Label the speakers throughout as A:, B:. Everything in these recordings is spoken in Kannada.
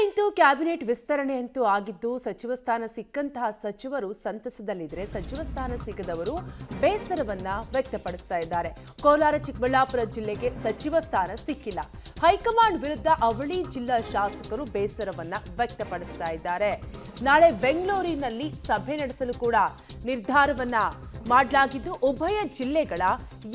A: ಇಂತೂ ಕ್ಯಾಬಿನೆಟ್ ವಿಸ್ತರಣೆ ಅಂತೂ ಆಗಿದ್ದು ಸಚಿವ ಸ್ಥಾನ ಸಿಕ್ಕಂತಹ ಸಚಿವರು ಸಂತಸದಲ್ಲಿದ್ರೆ ಸಚಿವ ಸ್ಥಾನ ಸಿಗದವರು ಬೇಸರವನ್ನ ವ್ಯಕ್ತಪಡಿಸ್ತಾ ಇದ್ದಾರೆ. ಕೋಲಾರ ಚಿಕ್ಕಬಳ್ಳಾಪುರ ಜಿಲ್ಲೆಗೆ ಸಚಿವ ಸ್ಥಾನ ಸಿಕ್ಕಿಲ್ಲ. ಹೈಕಮಾಂಡ್ ವಿರುದ್ಧ ಅವಳಿ ಜಿಲ್ಲಾ ಶಾಸಕರು ಬೇಸರವನ್ನ ವ್ಯಕ್ತಪಡಿಸ್ತಾ ಇದ್ದಾರೆ. ನಾಳೆ ಬೆಂಗಳೂರಿನಲ್ಲಿ ಸಭೆ ನಡೆಸಲು ಕೂಡ ನಿರ್ಧಾರವನ್ನ ಮಾಡಲಾಗಿದ್ದು ಉಭಯ ಜಿಲ್ಲೆಗಳ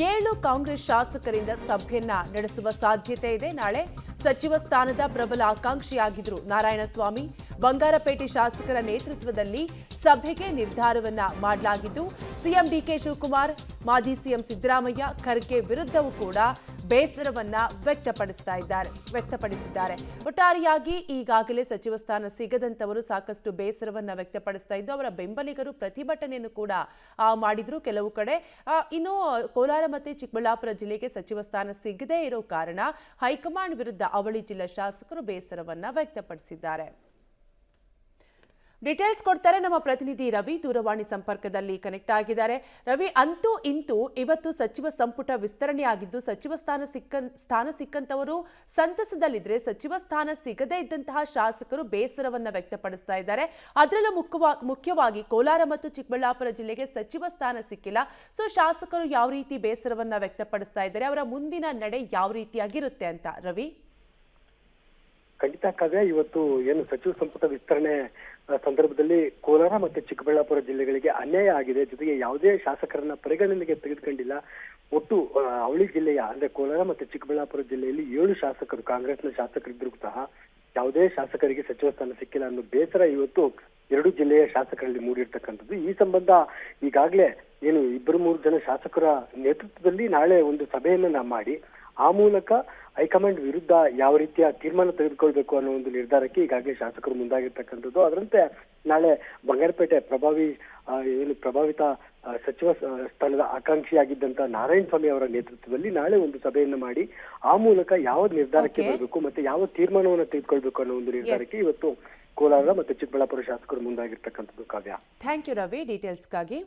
A: 7 ಕಾಂಗ್ರೆಸ್ ಶಾಸಕರಿಂದ ಸಭೆಯನ್ನ ನಡೆಸುವ ಸಾಧ್ಯತೆ ಇದೆ. ನಾಳೆ ಸಚಿವ ಸ್ಥಾನದ ಪ್ರಬಲ ಆಕಾಂಕ್ಷಿಯಾಗಿದ್ರು ನಾರಾಯಣಸ್ವಾಮಿ ಬಂಗಾರಪೇಟೆ ಶಾಸಕರ ನೇತೃತ್ವದಲ್ಲಿ ಸಭೆಗೆ ನಿರ್ಧಾರವನ್ನ ಮಾಡಲಾಗಿದ್ದು ಸಿಎಂ ಡಿಕೆ ಶಿವಕುಮಾರ್, ಮಾಜಿ ಸಿಎಂ ಸಿದ್ದರಾಮಯ್ಯ ಖರ್ಗೆ ವಿರುದ್ಧವೂ ಕೂಡ ಬೇಸರವನ್ನ ವ್ಯಕ್ತಪಡಿಸಿದ್ದಾರೆ. ಒಟ್ಟಾರೆಯಾಗಿ ಈಗಾಗಲೇ ಸಚಿವ ಸ್ಥಾನ ಸಿಗದಂತವರು ಸಾಕಷ್ಟು ಬೇಸರವನ್ನ ವ್ಯಕ್ತಪಡಿಸ್ತಾ ಇದ್ದು ಅವರ ಬೆಂಬಲಿಗರು ಪ್ರತಿಭಟನೆಯನ್ನು ಕೂಡ ಮಾಡಿದ್ರು. ಕೆಲವು ಕಡೆ ಇನ್ನು ಕೋಲಾರ ಮತ್ತು ಚಿಕ್ಕಬಳ್ಳಾಪುರ ಜಿಲ್ಲೆಗೆ ಸಚಿವ ಸ್ಥಾನ ಸಿಗದೇ ಇರೋ ಕಾರಣ ಹೈಕಮಾಂಡ್ ವಿರುದ್ಧ ಅವಳಿ ಜಿಲ್ಲಾ ಶಾಸಕರು ಬೇಸರವನ್ನ ವ್ಯಕ್ತಪಡಿಸಿದ್ದಾರೆ. ಡೀಟೇಲ್ಸ್ ಕೊಡ್ತಾರೆ ನಮ್ಮ ಪ್ರತಿನಿಧಿ ರವಿ, ದೂರವಾಣಿ ಸಂಪರ್ಕದಲ್ಲಿ ಕನೆಕ್ಟ್ ಆಗಿದ್ದಾರೆ. ರವಿ, ಅಂತೂ ಇಂತೂ ಇವತ್ತು ಸಚಿವ ಸಂಪುಟ ವಿಸ್ತರಣೆ ಆಗಿದ್ದು ಸಚಿವ ಸ್ಥಾನ ಸಿಕ್ಕಂತವರು ಸಂತಸದಲ್ಲಿದ್ರೆ ಸಚಿವ ಸ್ಥಾನ ಸಿಗದೇ ಇದ್ದಂತಹ ಶಾಸಕರು ಬೇಸರವನ್ನ ವ್ಯಕ್ತಪಡಿಸ್ತಾ ಇದ್ದಾರೆ. ಅದರಲ್ಲೂ ಮುಖ್ಯವಾಗಿ ಕೋಲಾರ ಮತ್ತು ಚಿಕ್ಕಬಳ್ಳಾಪುರ ಜಿಲ್ಲೆಗೆ ಸಚಿವ ಸ್ಥಾನ ಸಿಕ್ಕಿಲ್ಲ. ಸೊ ಶಾಸಕರು ಯಾವ ರೀತಿ ಬೇಸರವನ್ನ ವ್ಯಕ್ತಪಡಿಸ್ತಾ ಇದ್ದಾರೆ, ಅವರ ಮುಂದಿನ ನಡೆ ಯಾವ ರೀತಿಯಾಗಿರುತ್ತೆ ಅಂತ ರವಿ?
B: ಖಂಡಿತ ಕಾವ್ಯ, ಇವತ್ತು ಏನು ಸಚಿವ ಸಂಪುಟ ವಿಸ್ತರಣೆ ಸಂದರ್ಭದಲ್ಲಿ ಕೋಲಾರ ಮತ್ತು ಚಿಕ್ಕಬಳ್ಳಾಪುರ ಜಿಲ್ಲೆಗಳಿಗೆ ಅನ್ಯಾಯ ಆಗಿದೆ. ಜೊತೆಗೆ ಯಾವುದೇ ಶಾಸಕರನ್ನ ಪರಿಗಣನೆಗೆ ತೆಗೆದುಕೊಂಡಿಲ್ಲ. ಒಟ್ಟು ಅವಳಿ ಜಿಲ್ಲೆಯ ಅಂದ್ರೆ ಕೋಲಾರ ಮತ್ತು ಚಿಕ್ಕಬಳ್ಳಾಪುರ ಜಿಲ್ಲೆಯಲ್ಲಿ 7 ಶಾಸಕರು ಕಾಂಗ್ರೆಸ್ನ ಶಾಸಕರಿದ್ರೂ ಸಹ ಯಾವುದೇ ಶಾಸಕರಿಗೆ ಸಚಿವ ಸ್ಥಾನ ಸಿಕ್ಕಿಲ್ಲ ಅನ್ನೋ ಬೇಸರ ಇವತ್ತು 2 ಜಿಲ್ಲೆಯ ಶಾಸಕರಲ್ಲಿ ಮೂಡಿರ್ತಕ್ಕಂಥದ್ದು. ಈ ಸಂಬಂಧ ಈಗಾಗಲೇ ಏನು 2-3 ಜನ ಶಾಸಕರ ನೇತೃತ್ವದಲ್ಲಿ ನಾಳೆ ಒಂದು ಸಭೆಯನ್ನ ಮಾಡಿ ಆ ಮೂಲಕ ಹೈಕಮಾಂಡ್ ವಿರುದ್ಧ ಯಾವ ರೀತಿಯ ತೀರ್ಮಾನ ತೆಗೆದುಕೊಳ್ಬೇಕು ಅನ್ನೋ ಒಂದು ನಿರ್ಧಾರಕ್ಕೆ ಈಗಾಗಲೇ ಶಾಸಕರು ಮುಂದಾಗಿರ್ತಕ್ಕಂಥದ್ದು. ಅದರಂತೆ ನಾಳೆ ಬಂಗಾರಪೇಟೆ ಪ್ರಭಾವಿತ ಸಚಿವ ಸ್ಥಾನದ ಆಕಾಂಕ್ಷಿಯಾಗಿದ್ದಂತ ನಾರಾಯಣಸ್ವಾಮಿ ಅವರ ನೇತೃತ್ವದಲ್ಲಿ ನಾಳೆ ಒಂದು ಸಭೆಯನ್ನು ಮಾಡಿ ಆ ಮೂಲಕ ಯಾವ ನಿರ್ಧಾರಕ್ಕೆ ಬರಬೇಕು ಮತ್ತೆ ಯಾವ ತೀರ್ಮಾನವನ್ನು ತೆಗೆದುಕೊಳ್ಬೇಕು ಅನ್ನೋ ಒಂದು ನಿರ್ಧಾರಕ್ಕೆ ಇವತ್ತು ಕೋಲಾರ ಮತ್ತು ಚಿಕ್ಕಬಳ್ಳಾಪುರ ಶಾಸಕರು ಮುಂದಾಗಿರ್ತಕ್ಕಂಥದ್ದು. ಕಾವ್ಯ,
A: ಥ್ಯಾಂಕ್ ಯು ರವಿ ಡೀಟೇಲ್ಸ್ಗಾಗಿ.